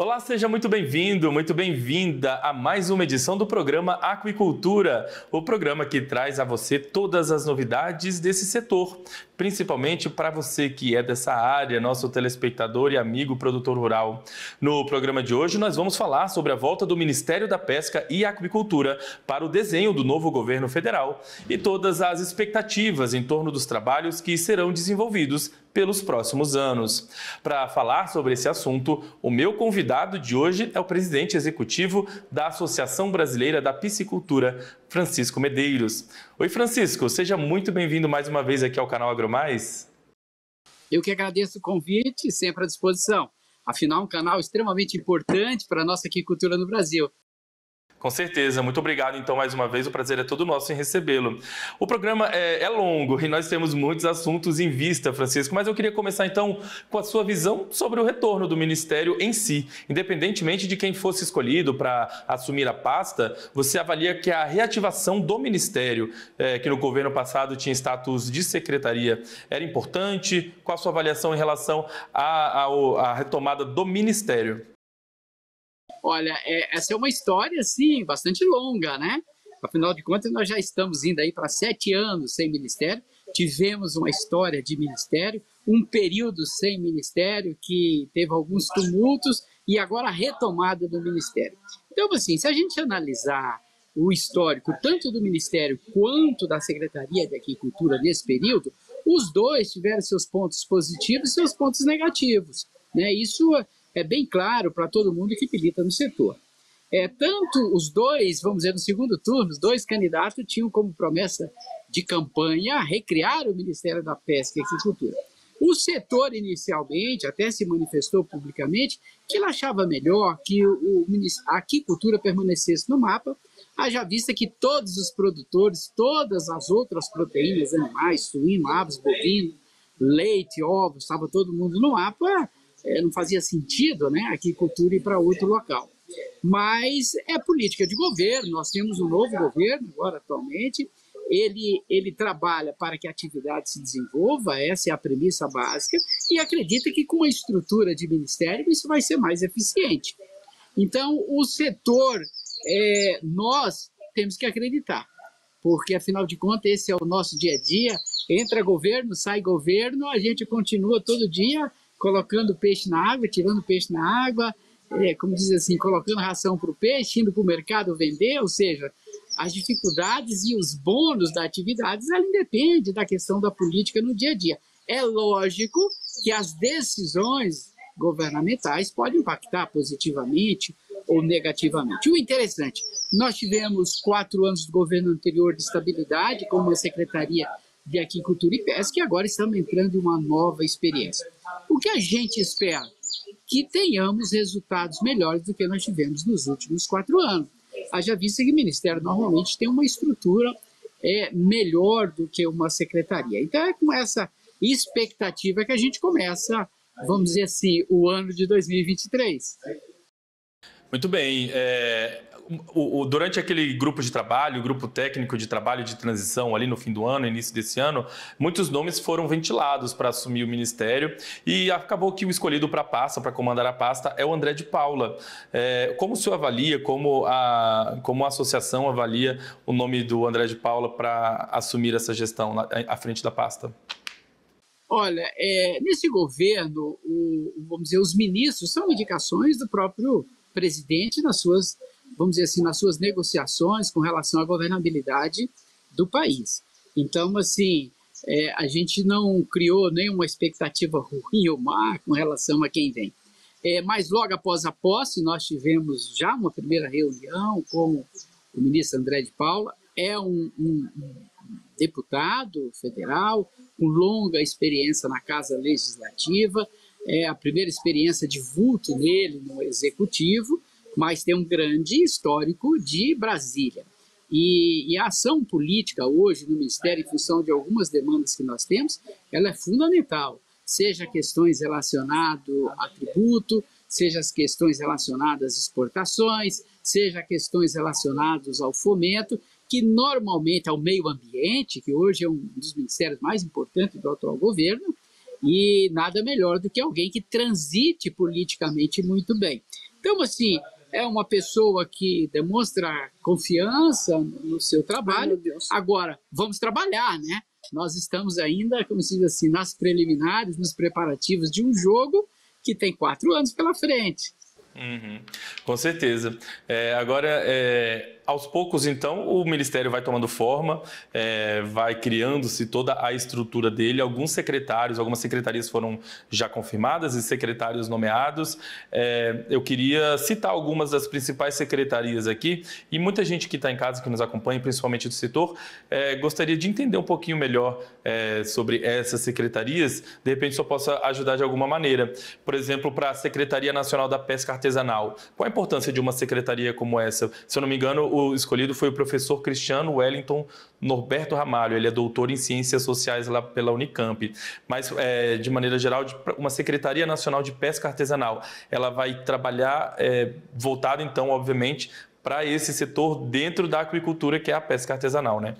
Olá, seja muito bem-vindo, muito bem-vinda a mais uma edição do programa Aquicultura, o programa que traz a você todas as novidades desse setor, principalmente para você que é dessa área, nosso telespectador e amigo produtor rural. No programa de hoje, nós vamos falar sobre a volta do Ministério da Pesca e Aquicultura para o desenho do novo governo federal e todas as expectativas em torno dos trabalhos que serão desenvolvidos pelos próximos anos. Para falar sobre esse assunto, o meu convidado de hoje é o presidente executivo da Associação Brasileira da Piscicultura, Francisco Medeiros. Oi, Francisco, seja muito bem-vindo mais uma vez aqui ao canal AgroMais. Eu que agradeço o convite, sempre à disposição. Afinal, um canal extremamente importante para a nossa aquicultura no Brasil. Com certeza, muito obrigado então mais uma vez, o prazer é todo nosso em recebê-lo. O programa é longo e nós temos muitos assuntos em vista, Francisco, mas eu queria começar então com a sua visão sobre o retorno do Ministério em si. Independentemente de quem fosse escolhido para assumir a pasta, você avalia que a reativação do Ministério, que no governo passado tinha status de secretaria, era importante? Qual a sua avaliação em relação à retomada do Ministério? Olha, essa é uma história, assim, bastante longa, né? Afinal de contas, nós já estamos indo aí para 7 anos sem ministério. Tivemos uma história de ministério, um período sem ministério que teve alguns tumultos e agora a retomada do ministério. Então, assim, se a gente analisar o histórico tanto do ministério quanto da Secretaria de Aquicultura nesse período, os dois tiveram seus pontos positivos e seus pontos negativos, né? Isso é bem claro para todo mundo que milita no setor. Tanto os dois, vamos dizer, no segundo turno, os dois candidatos tinham como promessa de campanha recriar o Ministério da Pesca e Aquicultura. O setor, inicialmente, até se manifestou publicamente que ele achava melhor que a aquicultura permanecesse no mapa, haja vista que todos os produtores, todas as outras proteínas animais, suíno, aves, bovino, leite, ovos, estava todo mundo no mapa. Não fazia sentido, né, a aquicultura ir para outro local. Mas é política de governo, nós temos um novo governo agora atualmente, ele trabalha para que a atividade se desenvolva, essa é a premissa básica, e acredita que com a estrutura de ministério isso vai ser mais eficiente. Então, o setor, nós temos que acreditar, porque afinal de contas esse é o nosso dia a dia, entra governo, sai governo, a gente continua todo dia colocando peixe na água, tirando peixe na água, como diz assim, colocando ração para o peixe, indo para o mercado vender, ou seja, as dificuldades e os bônus da atividade, ela independe da questão da política no dia a dia. É lógico que as decisões governamentais podem impactar positivamente ou negativamente. O interessante, nós tivemos 4 anos do governo anterior de estabilidade, com uma secretaria de Aquicultura e Pesca, e agora estamos entrando em uma nova experiência. O que a gente espera? Que tenhamos resultados melhores do que nós tivemos nos últimos 4 anos. Haja vista que o Ministério normalmente tem uma estrutura melhor do que uma secretaria. Então é com essa expectativa que a gente começa, vamos dizer assim, o ano de 2023. Muito bem. Durante aquele grupo de trabalho, grupo técnico de trabalho de transição ali no fim do ano, início desse ano, muitos nomes foram ventilados para assumir o ministério e acabou que o escolhido para a pasta, para comandar a pasta, é o André de Paula. Como o senhor avalia, como a associação avalia o nome do André de Paula para assumir essa gestão à frente da pasta? Olha, nesse governo, vamos dizer, os ministros são indicações do próprio presidente nas suas, vamos dizer assim, nas suas negociações com relação à governabilidade do país. Então, assim, a gente não criou nenhuma expectativa ruim ou má com relação a quem vem. Mas logo após a posse, nós tivemos já uma primeira reunião com o ministro André de Paula. É um deputado federal com longa experiência na Casa Legislativa, é a primeira experiência de vulto nele no Executivo, mas tem um grande histórico de Brasília. E a ação política hoje no Ministério, em função de algumas demandas que nós temos, ela é fundamental, seja questões relacionadas a tributo, seja as questões relacionadas às exportações, seja questões relacionadas ao fomento, que normalmente é o meio ambiente, que hoje é um dos ministérios mais importantes do atual governo, e nada melhor do que alguém que transite politicamente muito bem. Então, assim, é uma pessoa que demonstra confiança no seu trabalho. Agora, vamos trabalhar, né? Nós estamos ainda, como se diz assim, nas preliminares, nos preparativos de um jogo que tem 4 anos pela frente. Uhum, com certeza. Agora, aos poucos, então, o Ministério vai tomando forma, vai criando-se toda a estrutura dele. Alguns secretários, algumas secretarias foram já confirmadas e secretários nomeados. Eu queria citar algumas das principais secretarias aqui, e muita gente que está em casa, que nos acompanha, principalmente do setor, gostaria de entender um pouquinho melhor sobre essas secretarias. De repente, só possa ajudar de alguma maneira. Por exemplo, para a Secretaria Nacional da Pesca Artesanal. Qual a importância de uma secretaria como essa? Se eu não me engano, o escolhido foi o professor Cristiano Wellington Norberto Ramalho. Ele é doutor em Ciências Sociais lá pela Unicamp. Mas, de maneira geral, uma Secretaria Nacional de Pesca Artesanal. Ela vai trabalhar voltada, então, obviamente, para esse setor dentro da aquicultura, que é a pesca artesanal, né?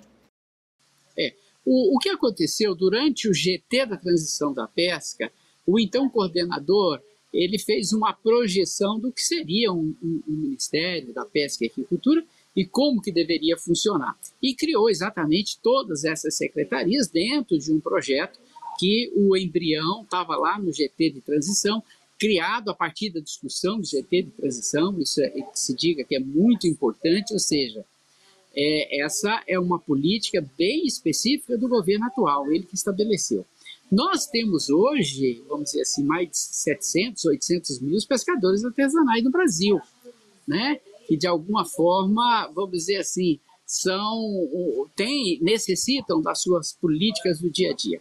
O que aconteceu durante o GT da transição da pesca, o então coordenador, ele fez uma projeção do que seria um Ministério da Pesca e Aquicultura e como que deveria funcionar. E criou exatamente todas essas secretarias dentro de um projeto que o embrião estava lá no GT de transição, criado a partir da discussão do GT de transição. Isso que se diga que é muito importante, ou seja, essa é uma política bem específica do governo atual, ele que estabeleceu. Nós temos hoje, vamos dizer assim, mais de 700, 800 mil pescadores artesanais no Brasil, né? Que de alguma forma, vamos dizer assim, necessitam das suas políticas do dia a dia.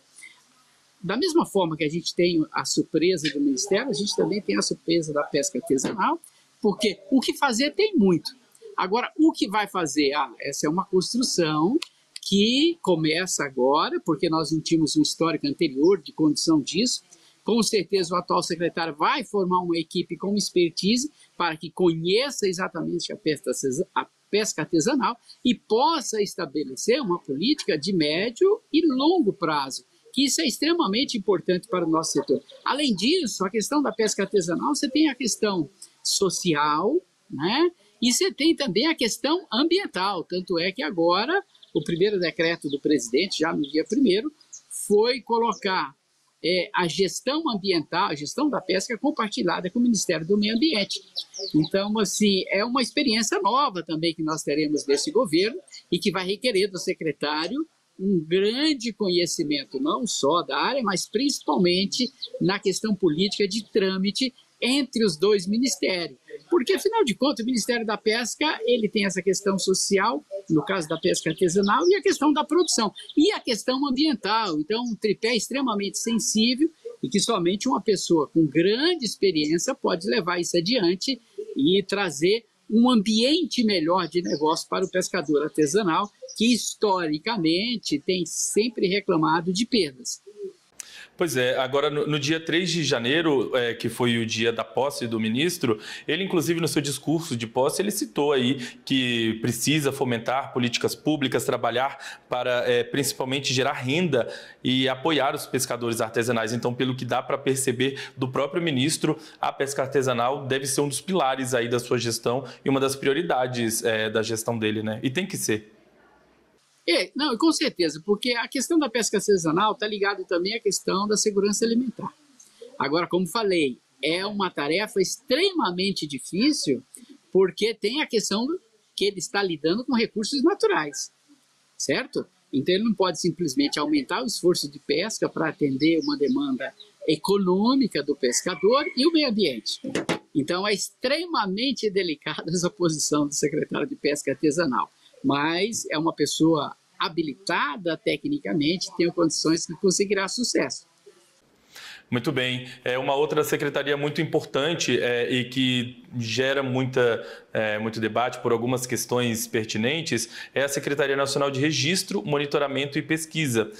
Da mesma forma que a gente tem a surpresa do Ministério, a gente também tem a surpresa da pesca artesanal, porque o que fazer tem muito. Agora, o que vai fazer? Essa é uma construção que começa agora, porque nós não tínhamos um histórico anterior de condição disso. Com certeza o atual secretário vai formar uma equipe com expertise para que conheça exatamente a pesca artesanal e possa estabelecer uma política de médio e longo prazo, que isso é extremamente importante para o nosso setor. Além disso, a questão da pesca artesanal, você tem a questão social, né? E você tem também a questão ambiental, tanto é que agora o primeiro decreto do presidente, já no dia 1º, foi colocar a gestão ambiental, a gestão da pesca compartilhada com o Ministério do Meio Ambiente. Então, assim, é uma experiência nova também que nós teremos desse governo e que vai requerer do secretário um grande conhecimento, não só da área, mas principalmente na questão política de trâmite entre os dois ministérios. Porque, afinal de contas, o Ministério da Pesca ele tem essa questão social, no caso da pesca artesanal, e a questão da produção, e a questão ambiental. Então, um tripé extremamente sensível e que somente uma pessoa com grande experiência pode levar isso adiante e trazer um ambiente melhor de negócio para o pescador artesanal, que historicamente tem sempre reclamado de perdas. Pois é, agora no dia 3 de janeiro, que foi o dia da posse do ministro, ele inclusive no seu discurso de posse, ele citou aí que precisa fomentar políticas públicas, trabalhar para principalmente gerar renda e apoiar os pescadores artesanais. Então, pelo que dá para perceber do próprio ministro, a pesca artesanal deve ser um dos pilares aí da sua gestão e uma das prioridades da gestão dele, né? E tem que ser. Não, com certeza, porque a questão da pesca artesanal está ligada também à questão da segurança alimentar. Agora, como falei, é uma tarefa extremamente difícil, porque tem a questão que ele está lidando com recursos naturais, certo? Então, ele não pode simplesmente aumentar o esforço de pesca para atender uma demanda econômica do pescador e o meio ambiente. Então, é extremamente delicada essa posição do secretário de Pesca Artesanal, mas é uma pessoa habilitada tecnicamente, tem condições de conseguirá sucesso. Muito bem. Uma outra secretaria muito importante e que gera muito debate por algumas questões pertinentes é a Secretaria Nacional de Registro, Monitoramento e Pesquisa,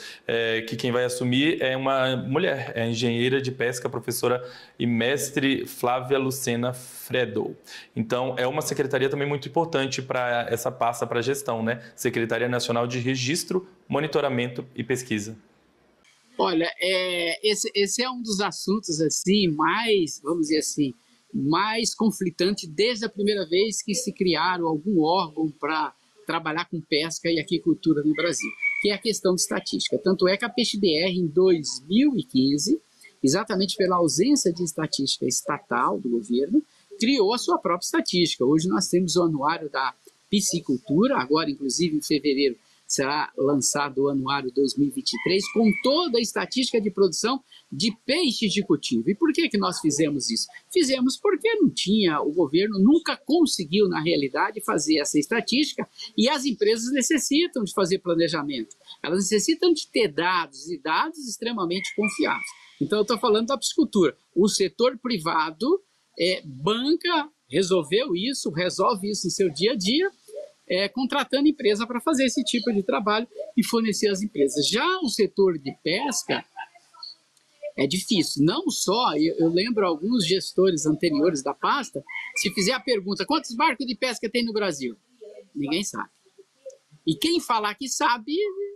que quem vai assumir é uma mulher, é a engenheira de pesca, professora e mestre Flávia Lucena Fredo. Então, é uma secretaria também muito importante para essa pasta para a gestão, né? Secretaria Nacional de Registro, Monitoramento e Pesquisa. Olha, esse é um dos assuntos assim mais, vamos dizer assim, mais conflitante desde a primeira vez que se criaram algum órgão para trabalhar com pesca e aquicultura no Brasil, que é a questão de estatística. Tanto é que a PeixeDR, em 2015, exatamente pela ausência de estatística estatal do governo, criou a sua própria estatística. Hoje nós temos o anuário da piscicultura, agora inclusive em fevereiro será lançado o anuário 2023, com toda a estatística de produção de peixes de cultivo. E por que nós fizemos isso? Fizemos porque não tinha, o governo nunca conseguiu, na realidade, fazer essa estatística, e as empresas necessitam de fazer planejamento. Elas necessitam de ter dados, e dados extremamente confiáveis. Então, eu estou falando da piscicultura. O setor privado banca, resolve isso no seu dia a dia, contratando empresa para fazer esse tipo de trabalho e fornecer às empresas. Já o setor de pesca é difícil. Não só, eu lembro alguns gestores anteriores da pasta, se fizer a pergunta, quantos barcos de pesca tem no Brasil? Ninguém sabe. E quem falar que sabe,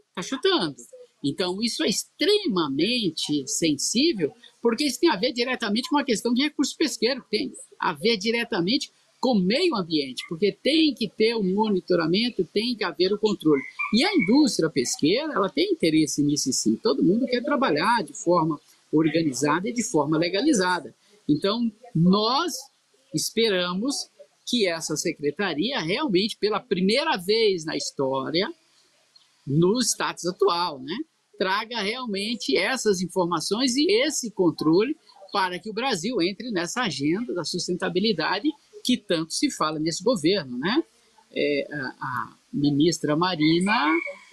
está chutando. Então, isso é extremamente sensível, porque isso tem a ver diretamente com a questão de recurso pesqueiro, tem a ver diretamente com o meio ambiente, porque tem que ter o monitoramento, tem que haver o controle. E a indústria pesqueira, ela tem interesse nisso sim. Todo mundo quer trabalhar de forma organizada e de forma legalizada. Então, nós esperamos que essa secretaria realmente, pela primeira vez na história, no status atual, né, traga realmente essas informações e esse controle para que o Brasil entre nessa agenda da sustentabilidade que tanto se fala nesse governo, né? A ministra Marina,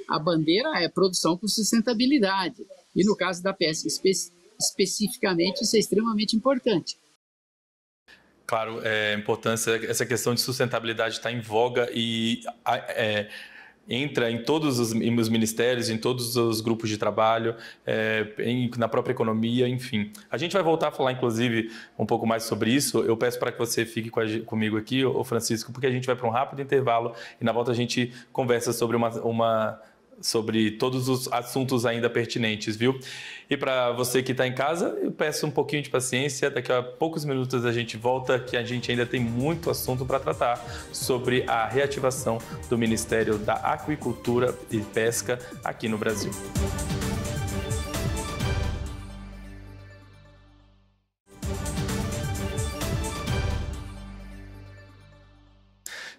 a bandeira é produção com sustentabilidade. E no caso da pesca especificamente, isso é extremamente importante. Claro, a importância, essa questão de sustentabilidade está em voga e entra em todos os ministérios, em todos os grupos de trabalho, na própria economia, enfim. A gente vai voltar a falar, inclusive, um pouco mais sobre isso. Eu peço para que você fique comigo aqui, Francisco, porque a gente vai para um rápido intervalo e na volta a gente conversa sobre sobre todos os assuntos ainda pertinentes, viu? E para você que está em casa, eu peço um pouquinho de paciência. Daqui a poucos minutos a gente volta, que a gente ainda tem muito assunto para tratar sobre a reativação do Ministério da Aquicultura e Pesca aqui no Brasil.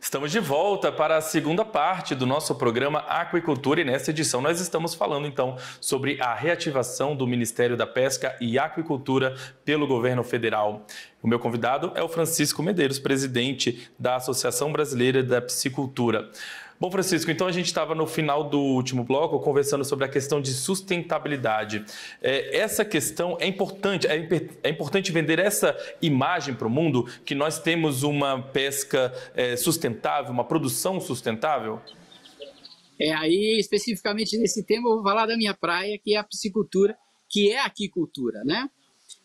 Estamos de volta para a segunda parte do nosso programa Aquicultura e nessa edição nós estamos falando então sobre a reativação do Ministério da Pesca e Aquicultura pelo governo federal. O meu convidado é o Francisco Medeiros, presidente da Associação Brasileira da Piscicultura. Bom, Francisco, então a gente estava no final do último bloco conversando sobre a questão de sustentabilidade. Essa questão é importante, é importante vender essa imagem para o mundo, que nós temos uma pesca sustentável, uma produção sustentável? Aí, especificamente nesse tema, eu vou falar da minha praia, que é a piscicultura, que é a aquicultura, né?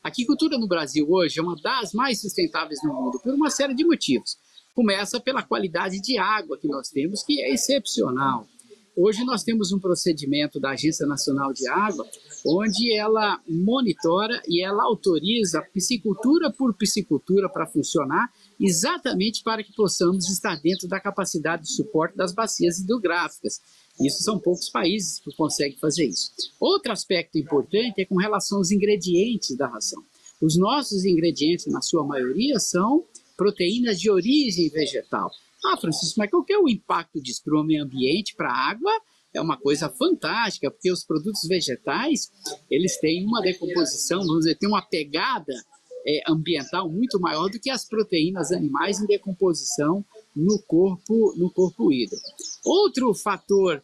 A aquicultura no Brasil hoje é uma das mais sustentáveis no mundo, por uma série de motivos. Começa pela qualidade de água que nós temos, que é excepcional. Hoje nós temos um procedimento da Agência Nacional de Água, onde ela monitora e ela autoriza piscicultura por piscicultura para funcionar, exatamente para que possamos estar dentro da capacidade de suporte das bacias hidrográficas. Isso são poucos países que conseguem fazer isso. Outro aspecto importante é com relação aos ingredientes da ração. Os nossos ingredientes, na sua maioria, são proteínas de origem vegetal. Francisco, mas qual que é o impacto disso para o meio ambiente, para a água? É uma coisa fantástica, porque os produtos vegetais, eles têm uma decomposição, vamos dizer, tem uma pegada ambiental muito maior do que as proteínas animais em decomposição no corpo hídrico. Outro fator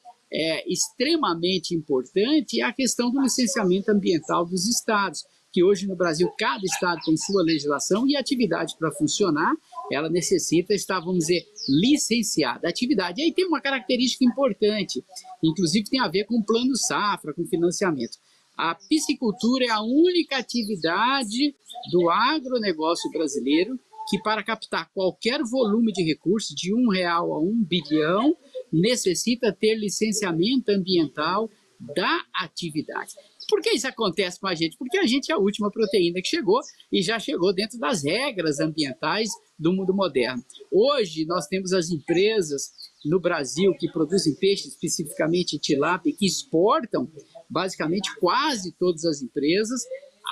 extremamente importante é a questão do licenciamento ambiental dos estados, que hoje no Brasil cada estado tem sua legislação e a atividade para funcionar, ela necessita estar, vamos dizer, licenciada. A atividade aí tem uma característica importante, inclusive tem a ver com o plano safra, com financiamento. A piscicultura é a única atividade do agronegócio brasileiro que, para captar qualquer volume de recursos, de R$1 a 1 bilhão, necessita ter licenciamento ambiental da atividade. Por que isso acontece com a gente? Porque a gente é a última proteína que chegou e já chegou dentro das regras ambientais do mundo moderno. Hoje, nós temos as empresas no Brasil que produzem peixe, especificamente tilápia, que exportam basicamente quase todas as empresas,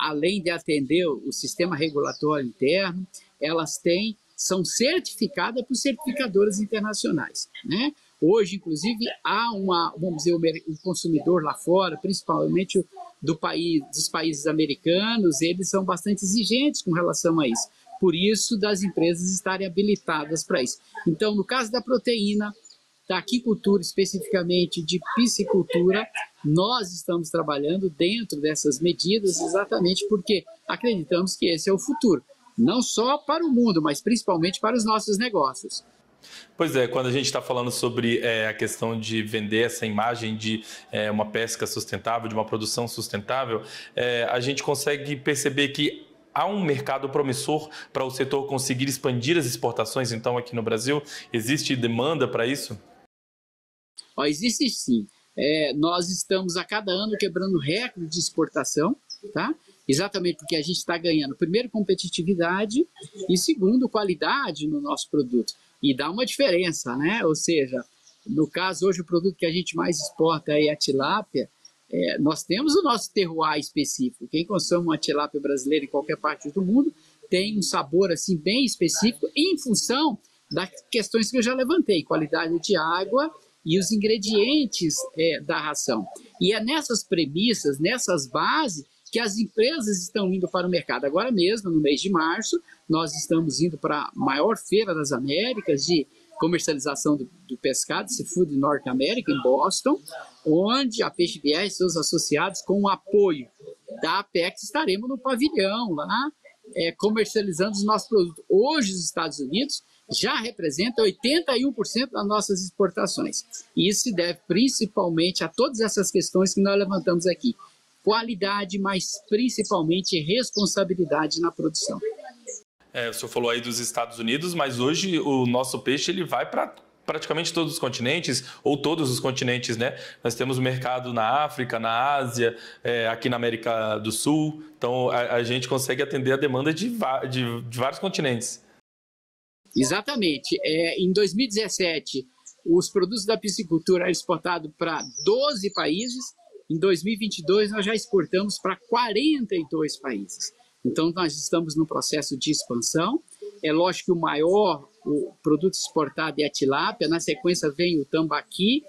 além de atender o sistema regulatório interno, são certificadas por certificadoras internacionais, né? Hoje, inclusive, há vamos dizer, o consumidor lá fora, principalmente dos países americanos, eles são bastante exigentes com relação a isso. Por isso, das empresas estarem habilitadas para isso. Então, no caso da proteína, da aquicultura, especificamente de piscicultura, nós estamos trabalhando dentro dessas medidas exatamente porque acreditamos que esse é o futuro, não só para o mundo, mas principalmente para os nossos negócios. Pois é, quando a gente está falando sobre a questão de vender essa imagem de uma pesca sustentável, de uma produção sustentável, a gente consegue perceber que há um mercado promissor para o setor conseguir expandir as exportações, então, aqui no Brasil? Existe demanda para isso? Existe sim. Nós estamos a cada ano quebrando recorde de exportação, tá? Exatamente porque a gente está ganhando, primeiro, competitividade e, segundo, qualidade no nosso produto. E dá uma diferença, né? Ou seja, no caso, hoje o produto que a gente mais exporta é a tilápia. Nós temos o nosso terroir específico. Quem consome uma tilápia brasileira em qualquer parte do mundo tem um sabor assim bem específico em função das questões que eu já levantei, qualidade de água e os ingredientes da ração. E é nessas premissas, nessas bases, que as empresas estão indo para o mercado. Agora mesmo, no mês de março, nós estamos indo para a maior feira das Américas de comercialização do pescado, Seafood North America, em Boston, onde a Peixe BR e seus associados, com o apoio da Apex, estaremos no pavilhão lá, comercializando os nossos produtos. Hoje, os Estados Unidos já representa 81% das nossas exportações. E isso se deve principalmente a todas essas questões que nós levantamos aqui. Qualidade, mas principalmente responsabilidade na produção. O senhor falou aí dos Estados Unidos, mas hoje o nosso peixe ele vai para praticamente todos os continentes, ou todos os continentes, né? Nós temos mercado na África, na Ásia, aqui na América do Sul. Então, a gente consegue atender a demanda de vários continentes. Exatamente. Em 2017, os produtos da piscicultura eram exportados para 12 países. Em 2022, nós já exportamos para 42 países. Então, nós estamos no processo de expansão. É lógico que o produto exportado é a tilápia. Na sequência, vem o tambaqui,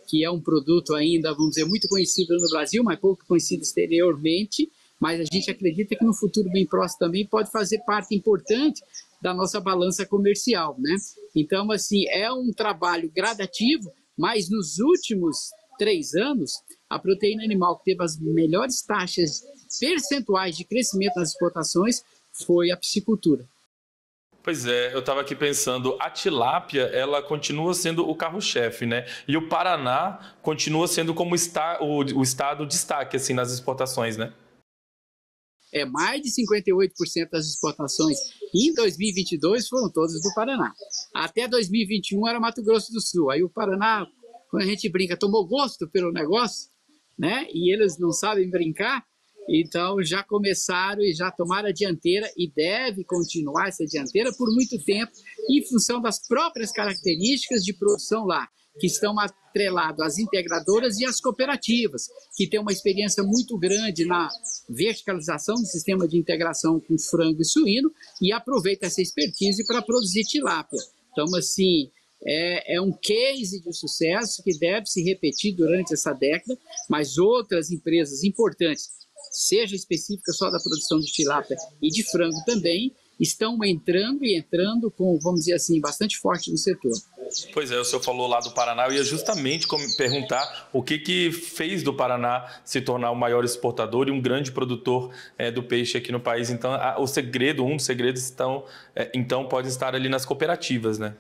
que é um produto ainda, vamos dizer, muito conhecido no Brasil, mas pouco conhecido exteriormente. Mas a gente acredita que no futuro bem próximo também pode fazer parte importante da nossa balança comercial, né? Então, assim, é um trabalho gradativo, mas nos últimos 3 anos, a proteína animal que teve as melhores taxas percentuais de crescimento nas exportações foi a piscicultura. Pois é, eu estava aqui pensando, a tilápia, ela continua sendo o carro-chefe, né? E o Paraná continua sendo como o estado destaque, assim, nas exportações, né? Mais de 58% das exportações em 2022 foram todas do Paraná. Até 2021 era Mato Grosso do Sul. Aí o Paraná, quando a gente brinca, tomou gosto pelo negócio, né? E eles não sabem brincar, então já começaram e já tomaram a dianteira e deve continuar essa dianteira por muito tempo em função das próprias características de produção lá, que estão atrelados às integradoras e às cooperativas, que têm uma experiência muito grande na verticalização do sistema de integração com frango e suíno e aproveita essa expertise para produzir tilápia. Então, assim, é um case de sucesso que deve se repetir durante essa década, mas outras empresas importantes, seja específica só da produção de tilápia e de frango também, estão entrando com, vamos dizer assim, bastante forte no setor. Pois é, o senhor falou lá do Paraná, eu ia justamente perguntar o que fez do Paraná se tornar o maior exportador e um grande produtor do peixe aqui no país. Então, um dos segredos então pode estar ali nas cooperativas, né?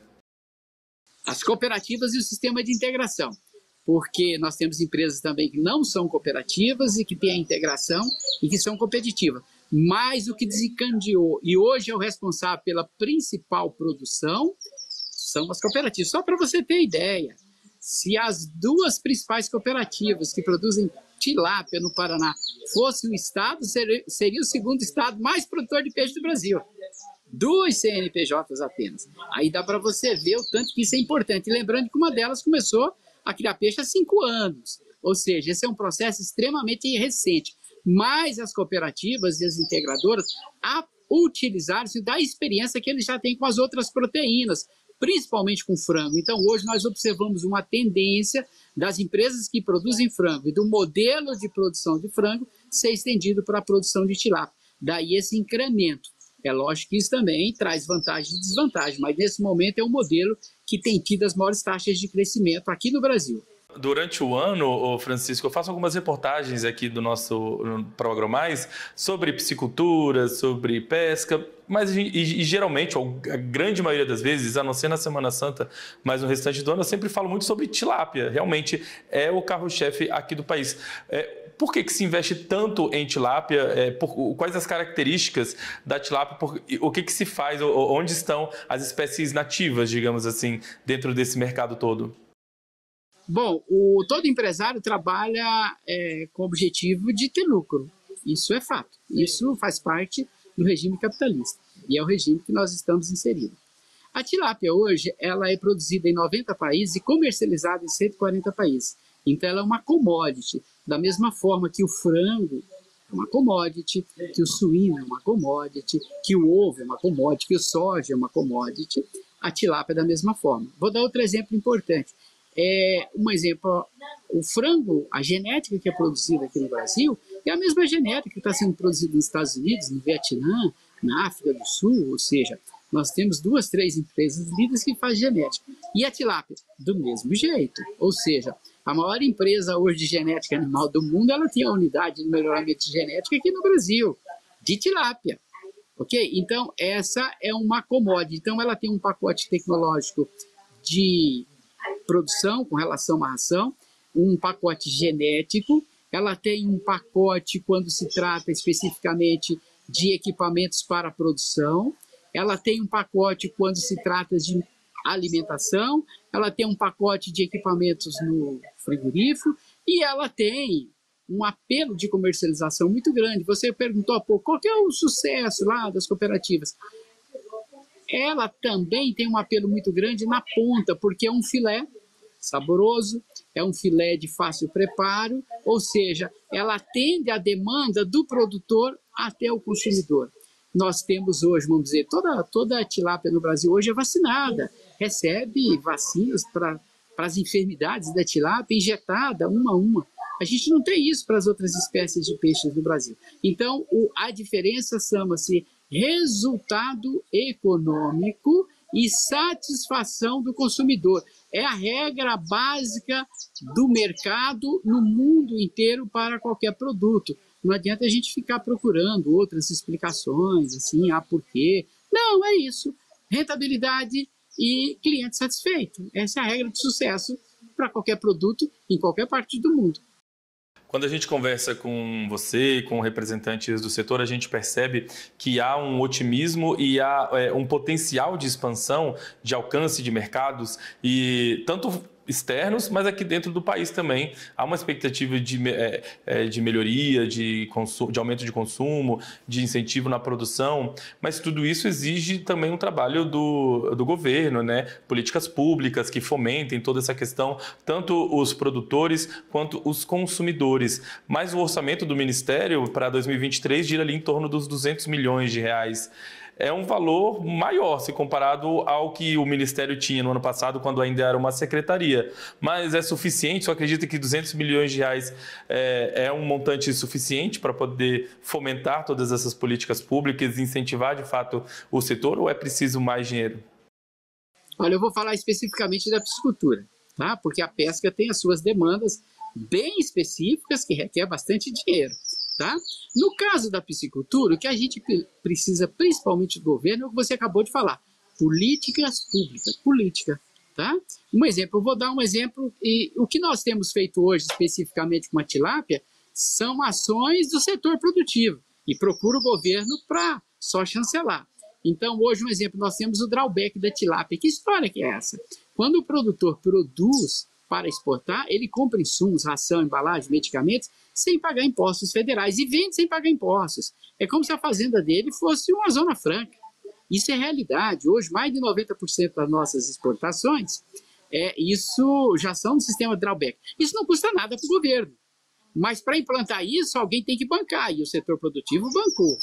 As cooperativas e o sistema de integração, porque nós temos empresas também que não são cooperativas e que têm a integração e que são competitivas. Mas o que desencadeou e hoje é o responsável pela principal produção são as cooperativas. Só para você ter ideia, se as 2 principais cooperativas que produzem tilápia no Paraná fosse um estado, seria o segundo estado mais produtor de peixe do Brasil. 2 CNPJs apenas. Aí dá para você ver o tanto que isso é importante. E lembrando que uma delas começou a criar peixe há 5 anos. Ou seja, esse é um processo extremamente recente. Mas as cooperativas e as integradoras utilizaram-se da experiência que eles já têm com as outras proteínas, principalmente com frango. Então, hoje nós observamos uma tendência das empresas que produzem frango e do modelo de produção de frango ser estendido para a produção de tilápia. Daí esse incremento. É lógico que isso também traz vantagem e desvantagem, mas nesse momento é um modelo que tem tido as maiores taxas de crescimento aqui no Brasil. Durante o ano, Francisco, eu faço algumas reportagens aqui do nosso ProAgroMais sobre piscicultura, sobre pesca, mas e geralmente, ou a grande maioria das vezes, a não ser na Semana Santa, mas no restante do ano, eu sempre falo muito sobre tilápia. Realmente é o carro-chefe aqui do país. Por que se investe tanto em tilápia? Quais as características da tilápia? O que se faz? Onde estão as espécies nativas, digamos assim, dentro desse mercado todo? Bom, todo empresário trabalha com o objetivo de ter lucro. Isso é fato. Isso faz parte do regime capitalista. E é o regime que nós estamos inseridos. A tilápia hoje ela é produzida em 90 países e comercializada em 140 países. Então ela é uma commodity. Da mesma forma que o frango é uma commodity, que o suíno é uma commodity, que o ovo é uma commodity, que o soja é uma commodity, a tilápia é da mesma forma. Vou dar outro exemplo importante. Um exemplo, o frango, a genética que é produzida aqui no Brasil é a mesma genética que está sendo produzida nos Estados Unidos, no Vietnã, na África do Sul, ou seja, nós temos 2, 3 empresas líderes que fazem genética. E a tilápia, do mesmo jeito, ou seja, a maior empresa hoje de genética animal do mundo, ela tem a unidade de melhoramento de genética aqui no Brasil, de tilápia. Ok? Então, essa é uma commodity. Então, ela tem um pacote tecnológico de produção com relação à ração, um pacote genético, ela tem um pacote quando se trata especificamente de equipamentos para a produção, ela tem um pacote quando se trata de alimentação, ela tem um pacote de equipamentos no frigorífico e ela tem um apelo de comercialização muito grande. Você perguntou há pouco, qual que é o sucesso lá das cooperativas? Ela também tem um apelo muito grande na ponta, porque é um filé saboroso, é um filé de fácil preparo, ou seja, ela atende à demanda do produtor até o consumidor. Nós temos hoje, vamos dizer, toda a tilápia no Brasil hoje é vacinada, recebe vacinas para as enfermidades da tilápia injetada uma a uma. A gente não tem isso para as outras espécies de peixes do Brasil. Então, a diferença chama-se resultado econômico e satisfação do consumidor. É a regra básica do mercado no mundo inteiro para qualquer produto. Não adianta a gente ficar procurando outras explicações, assim, por quê. Não, é isso. Rentabilidade e cliente satisfeito. Essa é a regra de sucesso para qualquer produto em qualquer parte do mundo. Quando a gente conversa com você e com representantes do setor, a gente percebe que há um otimismo e há um potencial de expansão, de alcance de mercados, e tanto externos, mas aqui dentro do país também há uma expectativa de melhoria, de aumento de consumo, de incentivo na produção, mas tudo isso exige também um trabalho do governo, né? Políticas públicas que fomentem toda essa questão, tanto os produtores quanto os consumidores. Mas o orçamento do Ministério para 2023 gira ali em torno dos 200 milhões de reais. É um valor maior se comparado ao que o Ministério tinha no ano passado, quando ainda era uma secretaria. Mas é suficiente? Você acredita que 200 milhões de reais é um montante suficiente para poder fomentar todas essas políticas públicas e incentivar, de fato, o setor, ou é preciso mais dinheiro? Olha, eu vou falar especificamente da piscicultura, tá? Porque a pesca tem as suas demandas bem específicas que requer bastante dinheiro. Tá? No caso da piscicultura, o que a gente precisa principalmente do governo é o que você acabou de falar, políticas públicas, política. Tá? Eu vou dar um exemplo, e o que nós temos feito hoje especificamente com a tilápia são ações do setor produtivo e procura o governo para só chancelar. Então hoje um exemplo, nós temos o drawback da tilápia. Que história que é essa? Quando o produtor produz para exportar, ele compra insumos, ração, embalagem, medicamentos, sem pagar impostos federais e vende sem pagar impostos. É como se a fazenda dele fosse uma zona franca. Isso é realidade. Hoje, mais de 90% das nossas exportações, isso já são no sistema drawback. Isso não custa nada para o governo. Mas para implantar isso, alguém tem que bancar, e o setor produtivo bancou.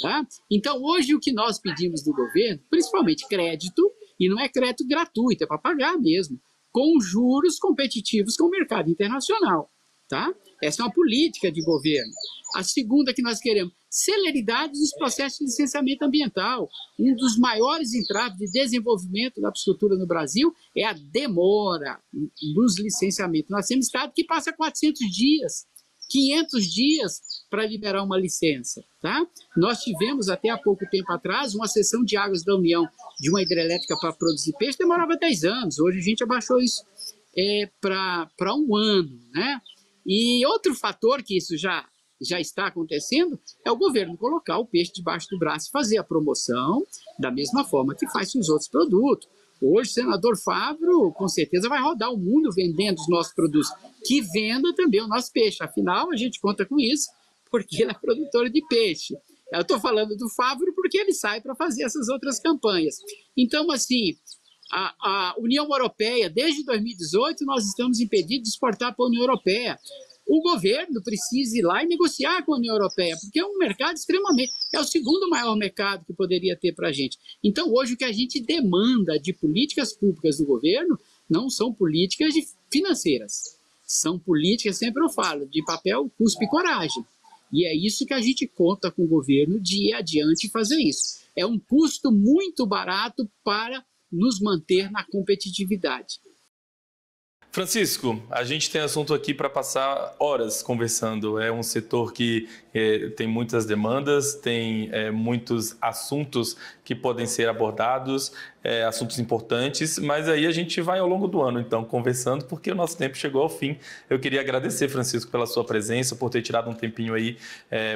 Tá? Então, hoje, o que nós pedimos do governo, principalmente crédito, e não é crédito gratuito, é para pagar mesmo, com juros competitivos com o mercado internacional. Tá? Essa é uma política de governo. A segunda que nós queremos, celeridade dos processos de licenciamento ambiental. Um dos maiores entraves de desenvolvimento da piscicultura no Brasil é a demora nos licenciamentos. Nós temos estado que passa 400 dias, 500 dias para liberar uma licença. Tá? Nós tivemos até há pouco tempo atrás uma cessão de águas da União de uma hidrelétrica para produzir peixe, demorava 10 anos. Hoje a gente abaixou isso para 1 ano. Né? E outro fator que isso já está acontecendo é o governo colocar o peixe debaixo do braço e fazer a promoção da mesma forma que faz com os outros produtos. Hoje, o senador Favro, com certeza, vai rodar o mundo vendendo os nossos produtos, que venda também o nosso peixe. Afinal, a gente conta com isso, porque ele é produtor de peixe. Eu estou falando do Favro porque ele sai para fazer essas outras campanhas. Então, assim, a União Europeia, desde 2018, nós estamos impedidos de exportar para a União Europeia. O governo precisa ir lá e negociar com a União Europeia, porque é um mercado extremamente... É o segundo maior mercado que poderia ter para a gente. Então, hoje, o que a gente demanda de políticas públicas do governo não são políticas financeiras. São políticas, sempre eu falo, de papel, cuspe e coragem. E é isso que a gente conta com o governo de ir adiante e fazer isso. É um custo muito barato para nos manter na competitividade. Francisco, a gente tem assunto aqui para passar horas conversando. É um setor que tem muitas demandas, tem muitos assuntos que podem ser abordados, assuntos importantes, mas aí a gente vai ao longo do ano, então, conversando, porque o nosso tempo chegou ao fim. Eu queria agradecer, Francisco, pela sua presença, por ter tirado um tempinho aí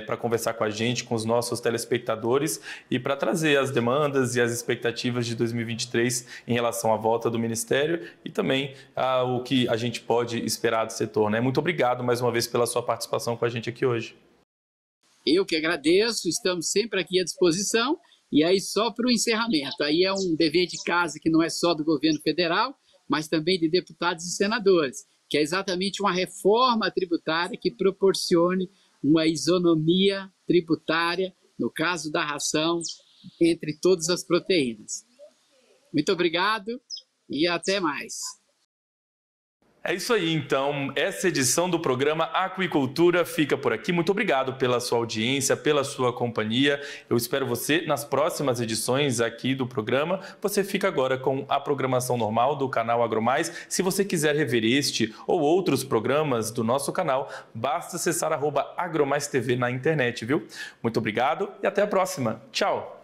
para conversar com a gente, com os nossos telespectadores e para trazer as demandas e as expectativas de 2023 em relação à volta do Ministério e também o que a gente pode esperar do setor. Né? Muito obrigado mais uma vez pela sua participação com a gente aqui hoje. Eu que agradeço, estamos sempre aqui à disposição. E aí, só para o encerramento, aí é um dever de casa que não é só do governo federal, mas também de deputados e senadores, que é exatamente uma reforma tributária que proporcione uma isonomia tributária, no caso da ração, entre todas as proteínas. Muito obrigado e até mais. É isso aí, então. Essa edição do programa Aquicultura fica por aqui. Muito obrigado pela sua audiência, pela sua companhia. Eu espero você nas próximas edições aqui do programa. Você fica agora com a programação normal do canal AgroMais. Se você quiser rever este ou outros programas do nosso canal, basta acessar @AgroMaisTV na internet, viu? Muito obrigado e até a próxima. Tchau!